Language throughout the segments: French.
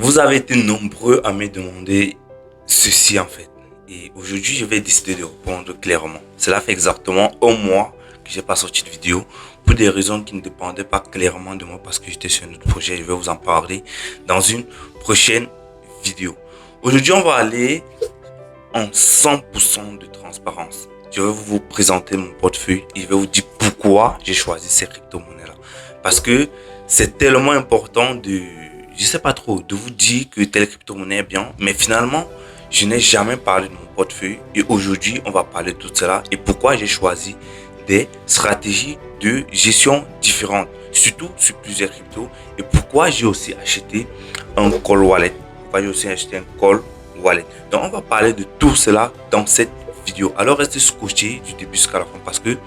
Vous avez été nombreux à me demander ceci en fait. Et aujourd'hui, je vais décider de répondre clairement. Cela fait exactement un mois que j'ai pas sorti de vidéo pour des raisons qui ne dépendaient pas clairement de moi parce que j'étais sur un autre projet. Je vais vous en parler dans une prochaine vidéo. Aujourd'hui, on va aller en 100% de transparence. Je vais vous présenter mon portefeuille et je vais vous dire pourquoi j'ai choisi ces crypto-monnaies-là. Parce que c'est tellement important je sais pas trop, de vous dire que telle crypto-monnaie est bien, mais finalement, je n'ai jamais parlé de mon portefeuille et aujourd'hui, on va parler de tout cela et pourquoi j'ai choisi des stratégies de gestion différentes, surtout sur plusieurs cryptos et pourquoi j'ai aussi acheté un call wallet. Pourquoi j'ai aussi acheté un call wallet. Donc, on va parler de tout cela dans cette vidéo. Alors, restez scotché du début jusqu'à la fin parce que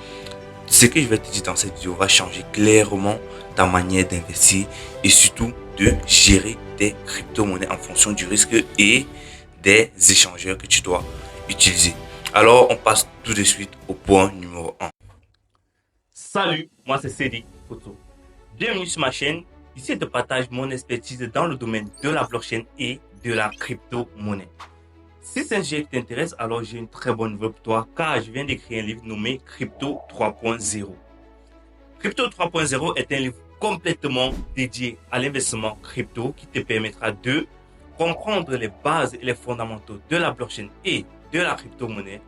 ce que je vais te dire dans cette vidéo va changer clairement ta manière d'investir et surtout de gérer tes crypto-monnaies en fonction du risque et des échangeurs que tu dois utiliser. Alors, on passe tout de suite au point numéro 1. Salut, moi c'est Cédric Photo. Bienvenue sur ma chaîne. Ici, je te partage mon expertise dans le domaine de la blockchain et de la crypto-monnaie. Si c'est un sujet qui t'intéresse, alors j'ai une très bonne nouvelle pour toi car je viens d'écrire un livre nommé Crypto 3.0. Crypto 3.0 est un livre complètement dédié à l'investissement crypto qui te permettra de comprendre les bases et les fondamentaux de la blockchain et de la crypto-monnaie,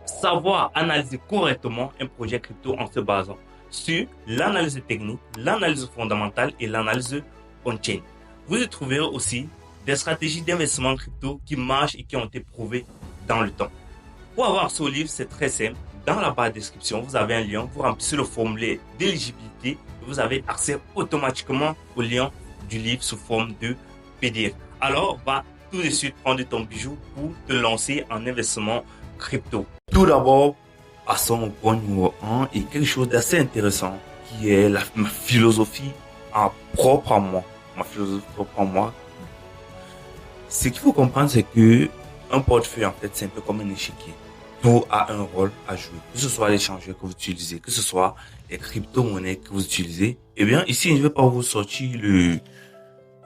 savoir analyser correctement un projet crypto en se basant sur l'analyse technique, l'analyse fondamentale et l'analyse on-chain. Vous y trouverez aussi des stratégies d'investissement crypto qui marchent et qui ont été prouvées dans le temps. Pour avoir ce livre, c'est très simple. Dans la barre de description, vous avez un lien, vous remplissez le formulaire d'éligibilité et vous avez accès automatiquement au lien du livre sous forme de PDF. Alors, va tout de suite prendre ton bijou pour te lancer en investissement crypto. Tout d'abord, passons au point numéro 1 et quelque chose d'assez intéressant qui est ma philosophie propre à moi. Ma philosophie propre à moi. Ce qu'il faut comprendre, c'est que un portefeuille, en fait, c'est un peu comme un échiquier. Tout a un rôle à jouer. Que ce soit l'échangeur que vous utilisez, que ce soit les crypto-monnaies que vous utilisez. Eh bien, ici, je ne vais pas vous sortir le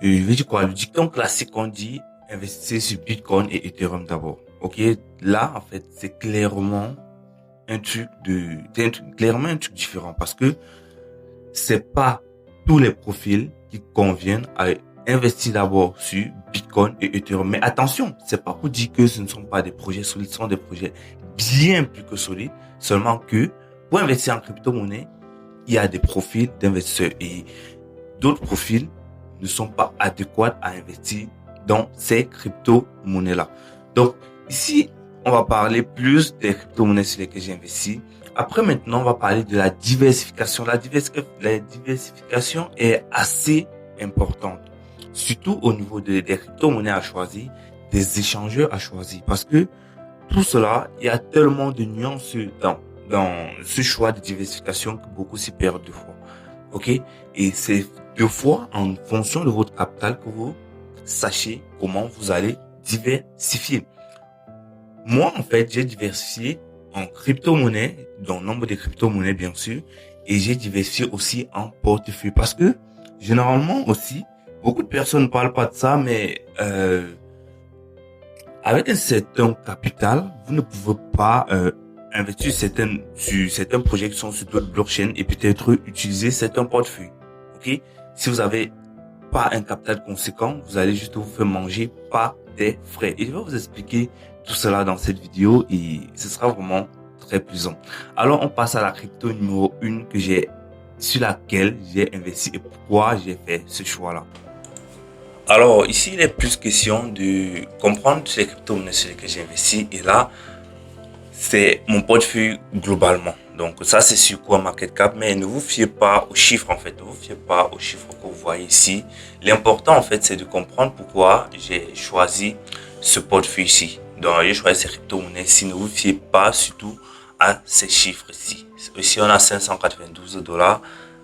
dicton classique qu'on dit investissez sur Bitcoin et Ethereum d'abord. Ok? Là, en fait, c'est clairement un truc différent parce que c'est pas tous les profils qui conviennent à investir d'abord sur Bitcoin et Ethereum. Mais attention, c'est pas pour dire que ce ne sont pas des projets solides, ce sont des projets bien plus que solides. Seulement que pour investir en crypto-monnaie, il y a des profils d'investisseurs et d'autres profils ne sont pas adéquats à investir dans ces crypto-monnaies-là. Donc, ici, on va parler plus des crypto-monnaies sur lesquelles j'ai investi. Après, maintenant, on va parler de la diversification. La diversification est assez importante, surtout au niveau des crypto-monnaies à choisir, des échangeurs à choisir. Parce que tout cela, il y a tellement de nuances dans ce choix de diversification que beaucoup s'y perdent deux fois. Ok? Et c'est deux fois en fonction de votre capital que vous sachez comment vous allez diversifier. Moi, en fait, j'ai diversifié en crypto-monnaie, dans le nombre de crypto-monnaies, bien sûr, et j'ai diversifié aussi en portefeuille. Parce que, généralement aussi, beaucoup de personnes ne parlent pas de ça, mais avec un certain capital, vous ne pouvez pas investir sur certains projets qui sont sur d'autres blockchains et peut-être utiliser certains portefeuilles. Ok? Si vous avez pas un capital conséquent, vous allez juste vous faire manger par des frais. Et je vais vous expliquer tout cela dans cette vidéo et ce sera vraiment très plaisant. Alors, on passe à la crypto numéro 1 sur laquelle j'ai investi et pourquoi j'ai fait ce choix-là. Alors, ici, il est plus question de comprendre ces crypto-monnaies sur lesquelles j'ai investi et là, c'est mon portefeuille globalement. Donc ça c'est sur CoinMarketCap, mais ne vous fiez pas aux chiffres en fait, ne vous fiez pas aux chiffres que vous voyez ici. L'important en fait c'est de comprendre pourquoi j'ai choisi ce portefeuille ici. Donc j'ai choisi ces crypto-monnaies ici, ne vous fiez pas surtout à ces chiffres ici. Ici on a 592 $.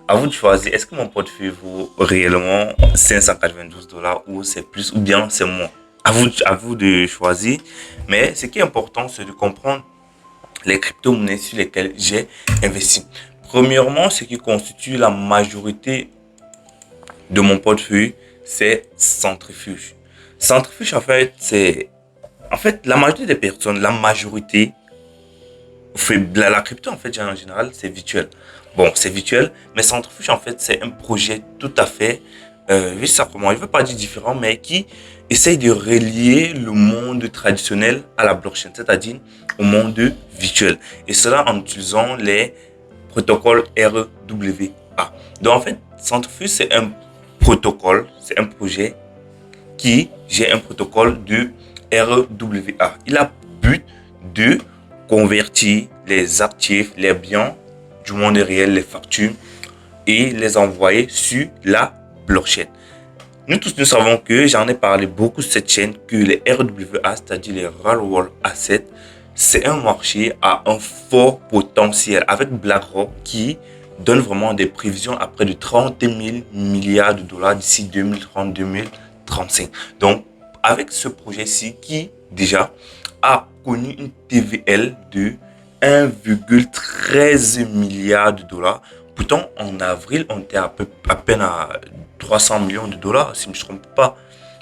À vous de choisir, est-ce que mon portefeuille vaut réellement 592 $ ou c'est plus ou bien c'est moins. À vous de choisir, mais ce qui est important c'est de comprendre les crypto-monnaies sur lesquelles j'ai investi. Premièrement, ce qui constitue la majorité de mon portefeuille, c'est Centrifuge. Centrifuge, en fait, c'est... En fait, la majorité des personnes, la majorité, fait la crypto, en fait, en général, c'est virtuel. Bon, c'est virtuel, mais Centrifuge, en fait, c'est un projet tout à fait, je sais pas comment, je veux pas dire différent, mais qui essaye de relier le monde traditionnel à la blockchain, c'est-à-dire au monde virtuel. Et cela en utilisant les protocoles RWA. Donc, en fait, Centrifuge, c'est un protocole, c'est un projet qui j'ai un protocole de RWA. Il a but de convertir les actifs, les biens du monde réel, les factures et les envoyer sur la blockchain. Nous tous, nous savons que j'en ai parlé beaucoup sur cette chaîne que les RWA, c'est-à-dire les Real World Assets, c'est un marché à un fort potentiel avec BlackRock qui donne vraiment des prévisions à près de 30 000 milliards de dollars d'ici 2030-2035. Donc, avec ce projet-ci qui déjà a connu une TVL de 1,13 milliard de dollars. Pourtant, en avril, on était à peine à 300 millions de dollars, si je ne me trompe pas.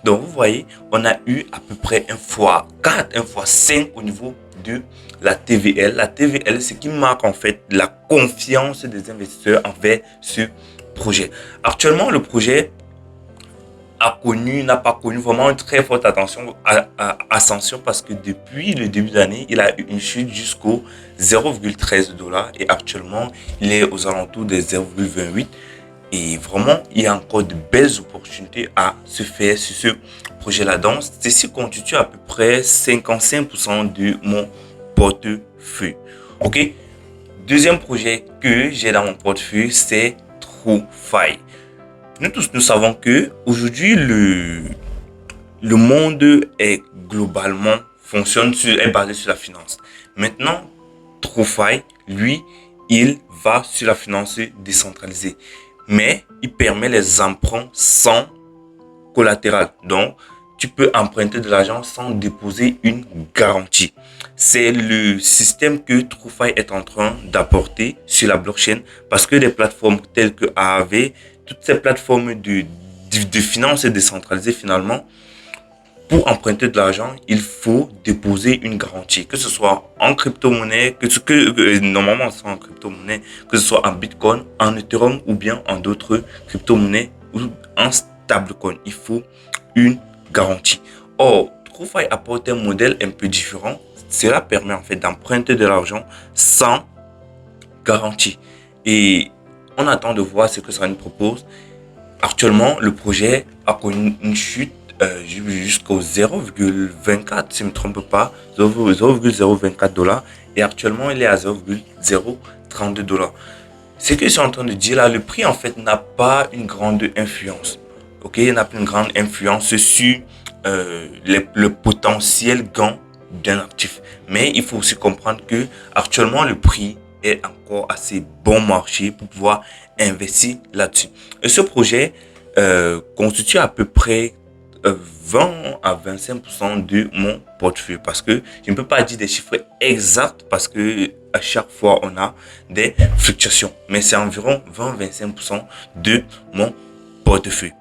Donc, vous voyez, on a eu à peu près 1 fois 4, 1 fois 5 au niveau de la TVL. La TVL, c'est qui marque en fait la confiance des investisseurs envers ce projet. Actuellement, le projet n'a pas connu vraiment une très forte ascension parce que depuis le début d'année, il a eu une chute jusqu'au 0,13 dollars et actuellement, il est aux alentours des 0,28. Et vraiment, il y a encore de belles opportunités à se faire sur ce projet-là. Donc, ceci constitue à peu près 55% de mon portefeuille. OK? Deuxième projet que j'ai dans mon portefeuille, c'est TrueFi. Nous tous, nous savons que aujourd'hui le monde est globalement est basé sur la finance. Maintenant, TrueFi, lui, il va sur la finance décentralisée, mais il permet les emprunts sans collatéral. Donc, tu peux emprunter de l'argent sans déposer une garantie. C'est le système que TrueFi est en train d'apporter sur la blockchain parce que des plateformes telles que Aave, toutes ces plateformes de finances décentralisées finalement, pour emprunter de l'argent, il faut déposer une garantie, que ce soit en crypto-monnaie, normalement c'est en crypto-monnaie, que ce soit en Bitcoin, en Ethereum ou bien en d'autres crypto-monnaies ou en stablecoin. Il faut une garantie. Or, TrueFi apporte un modèle un peu différent. Cela permet en fait d'emprunter de l'argent sans garantie. Et on attend de voir ce que ça nous propose. Actuellement, le projet a connu une chute jusqu'au 0,24, si je ne me trompe pas, 0,024 dollars. Et actuellement, il est à 0,032 dollars. Ce que je suis en train de dire là, le prix en fait n'a pas une grande influence. Ok, il n'a pas une grande influence sur le potentiel gain d'un actif. Mais il faut aussi comprendre que actuellement le prix est encore assez bon marché pour pouvoir investir là-dessus. Et ce projet constitue à peu près 20 à 25% de mon portefeuille parce que je ne peux pas dire des chiffres exacts parce que à chaque fois on a des fluctuations, mais c'est environ 20-25% de mon portefeuille.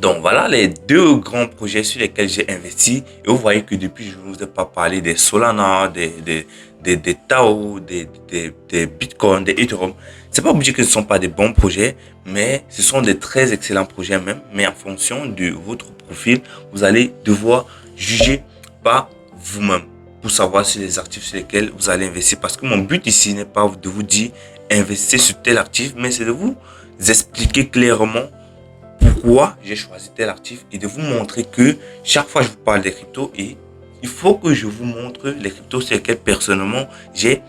Donc voilà les deux grands projets sur lesquels j'ai investi. Et vous voyez que depuis, je ne vous ai pas parlé des Solana, des Tao, des Bitcoin, des Ethereum. C'est pas obligé que ce ne sont pas des bons projets, mais ce sont des très excellents projets même. Mais en fonction de votre profil, vous allez devoir juger par vous-même pour savoir si les actifs sur lesquels vous allez investir. Parce que mon but ici n'est pas de vous dire investissez sur tel actif, mais c'est de vous expliquer clairement pourquoi j'ai choisi tel actif et de vous montrer que chaque fois je vous parle des cryptos et il faut que je vous montre les cryptos sur lesquels personnellement j'ai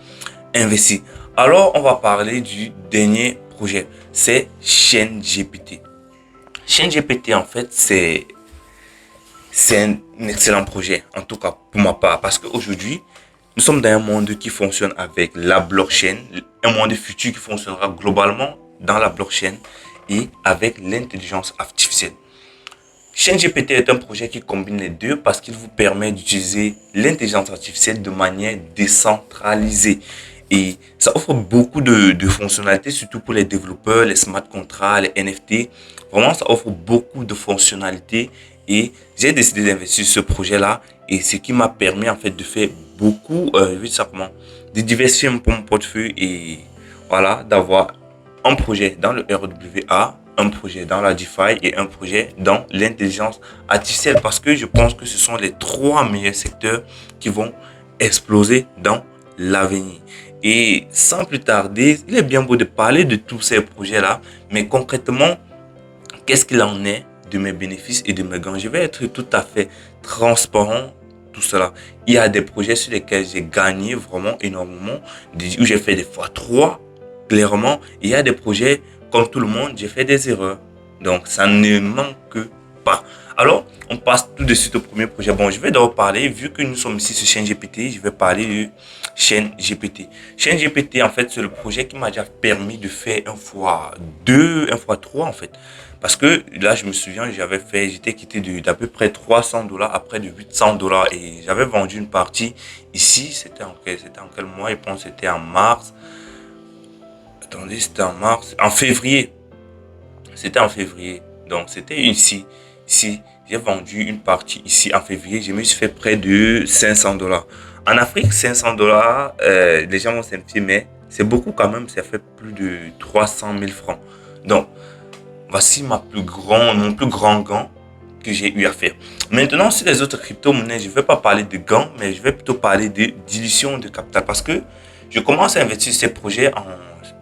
investi. Alors on va parler du dernier projet, c'est ChainGPT. ChainGPT en fait c'est un excellent projet, en tout cas pour ma part, parce qu'aujourd'hui nous sommes dans un monde qui fonctionne avec la blockchain, un monde futur qui fonctionnera globalement dans la blockchain et avec l'intelligence artificielle. ChainGPT est un projet qui combine les deux parce qu'il vous permet d'utiliser l'intelligence artificielle de manière décentralisée. Et ça offre beaucoup de fonctionnalités, surtout pour les développeurs, les smart contracts, les NFT. Vraiment, ça offre beaucoup de fonctionnalités. Et j'ai décidé d'investir sur ce projet-là. Et ce qui m'a permis, en fait, de faire beaucoup, je vais dire ça comment, de diversifier mon portefeuille et voilà, d'avoir un projet dans le RWA, un projet dans la DeFi et un projet dans l'intelligence artificielle parce que je pense que ce sont les trois meilleurs secteurs qui vont exploser dans l'avenir. Et sans plus tarder, il est bien beau de parler de tous ces projets-là, mais concrètement, qu'est-ce qu'il en est de mes bénéfices et de mes gains? Je vais être tout à fait transparent. Tout cela. Il y a des projets sur lesquels j'ai gagné vraiment énormément, où j'ai fait des fois 3 clairement. Il y a des projets, comme tout le monde, j'ai fait des erreurs. Donc, ça ne manque pas. Alors, on passe tout de suite au premier projet. Bon, je vais d'abord parler, vu que nous sommes ici sur Chaîne GPT, je vais parler de Chaîne GPT. Chaîne GPT, en fait, c'est le projet qui m'a déjà permis de faire 1x2, 1x3, en fait. Parce que là, je me souviens, j'étais quitté d'à peu près $300 à près de $800 et j'avais vendu une partie ici. C'était en quel mois? Je pense que c'était en mars. Attendez, c'était en mars. En février. C'était en février. Donc, c'était ici. Ici, j'ai vendu une partie ici en février. Je me suis fait près de $500. En Afrique, $500, les gens vont s'inquiéter, mais c'est beaucoup quand même. Ça fait plus de 300 000 francs. Donc, voici mon plus grand gain que j'ai eu à faire. Maintenant, sur les autres crypto-monnaies, je ne vais pas parler de gains, mais je vais plutôt parler de dilution de capital parce que je commence à investir ces projets en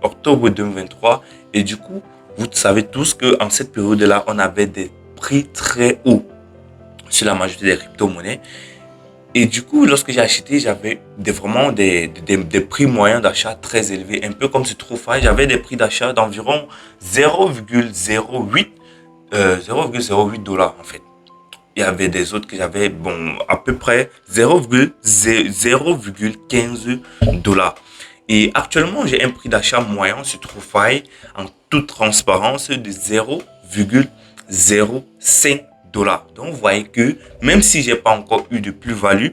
octobre 2023 et du coup, vous savez tous qu'en cette période-là, on avait des prix très hauts sur la majorité des crypto-monnaies. Et du coup, lorsque j'ai acheté, j'avais vraiment des prix moyens d'achat très élevés. Un peu comme ce TrueFi, j'avais des prix d'achat d'environ 0,08 $0,08 en fait. Il y avait des autres que j'avais, bon, à peu près 0,15 $. Et actuellement, j'ai un prix d'achat moyen sur TrueFi en toute transparence de 0,05 $. Donc, vous voyez que même si j'ai pas encore eu de plus-value,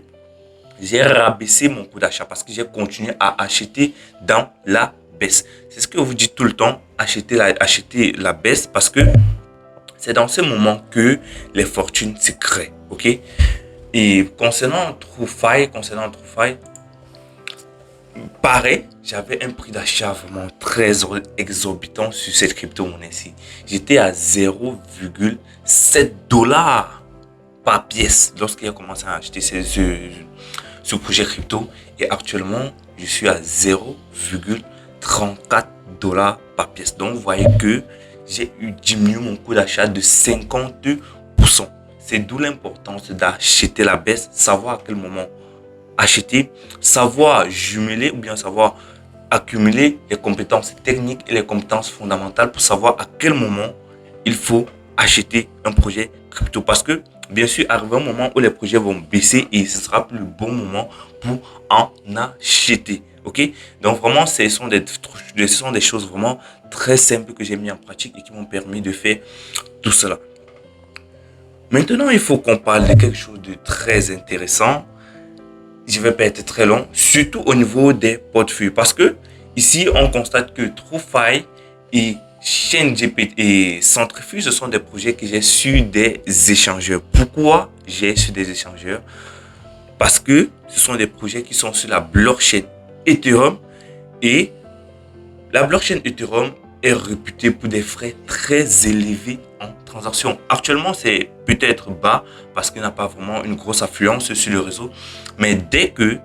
j'ai rabaissé mon coût d'achat parce que j'ai continué à acheter dans la baisse. C'est ce que vous dites tout le temps, acheter la baisse parce que c'est dans ce moment que les fortunes se créent. Ok? Et concernant TrueFi, pareil, j'avais un prix d'achat vraiment très exorbitant sur cette crypto-monnaie-ci. J'étais à 0,7 $ par pièce lorsqu'il a commencé à acheter ce projet crypto. Et actuellement, je suis à 0,34 $ par pièce. Donc, vous voyez que j'ai diminué mon coût d'achat de 50%. C'est d'où l'importance d'acheter la baisse, savoir à quel moment acheter, savoir jumeler ou bien savoir accumuler les compétences techniques et les compétences fondamentales pour savoir à quel moment il faut acheter un projet crypto. Parce que, bien sûr, arrive un moment où les projets vont baisser et ce sera plus le bon moment pour en acheter. Ok? Donc, vraiment, ce sont des choses vraiment très simples que j'ai mis en pratique et qui m'ont permis de faire tout cela. Maintenant, il faut qu'on parle de quelque chose de très intéressant. Je vais pas être très long, surtout au niveau des portefeuilles. Parce que ici, on constate que TrueFi et ChainGPT et Centrifuge, ce sont des projets que j'ai sur des échangeurs. Pourquoi j'ai sur des échangeurs? Parce que ce sont des projets qui sont sur la blockchain Ethereum et la blockchain Ethereum est réputée pour des frais très élevés en transaction. Actuellement, c'est peut-être bas parce qu'il n'a pas vraiment une grosse affluence sur le réseau. Mais dès que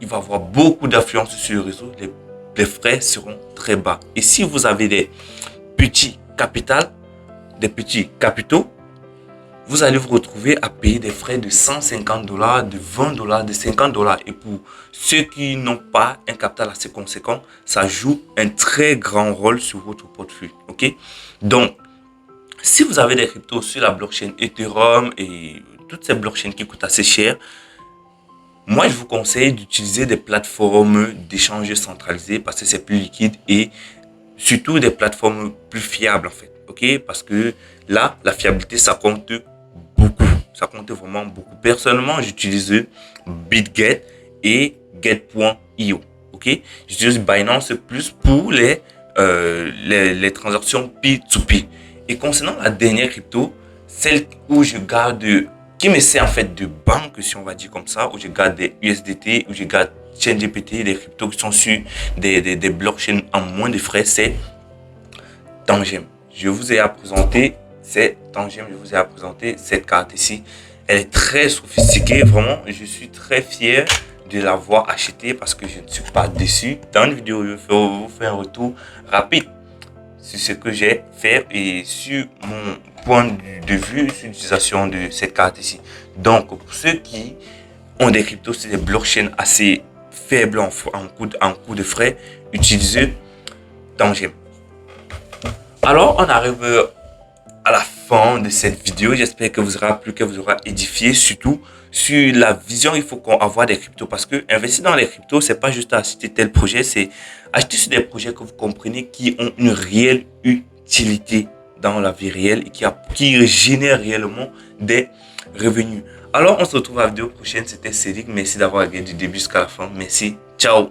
il va y avoir beaucoup d'affluence sur le réseau, les frais seront très bas. Et si vous avez des petits capitaux, vous allez vous retrouver à payer des frais de 150 $, de 20 $, de 50 $. Et pour ceux qui n'ont pas un capital assez conséquent, ça joue un très grand rôle sur votre portefeuille. Ok? Donc, si vous avez des cryptos sur la blockchain Ethereum et toutes ces blockchains qui coûtent assez cher, moi, je vous conseille d'utiliser des plateformes d'échange centralisées parce que c'est plus liquide et surtout des plateformes plus fiables en fait. Ok? Parce que là, la fiabilité, ça compte beaucoup. Ça compte vraiment beaucoup. Personnellement, j'utilise BitGet et Get.io. Ok? ok. J'utilise Binance plus pour les transactions P2P. Et concernant la dernière crypto, celle où je garde, qui me sert en fait de banque, si on va dire comme ça, où je garde des USDT, où je garde ChainGPT, des cryptos qui sont sur des blockchains en moins de frais, c'est Tangem. Je vous ai présenté, c'est Tangem, je vous ai présenté cette carte ici. Elle est très sophistiquée, vraiment, je suis très fier de l'avoir achetée parce que je ne suis pas déçu. Dans une vidéo, je vais vous faire un retour rapide sur ce que j'ai fait et sur mon point de vue sur l'utilisation de cette carte ici. Donc, pour ceux qui ont des cryptos sur des blockchains assez faibles en coût de frais, utilisez Tangem. Alors, on arrive à la fin de cette vidéo. J'espère que vous aura plu, que vous aura édifié, surtout sur la vision il faut qu'on avoir des cryptos. Parce que investir dans les cryptos, c'est pas juste acheter tel projet, c'est acheter sur des projets que vous comprenez qui ont une réelle utilité dans la vie réelle et qui génèrent réellement des revenus. Alors, on se retrouve à la vidéo prochaine. C'était Cédric. Merci d'avoir regardé du début jusqu'à la fin. Merci. Ciao.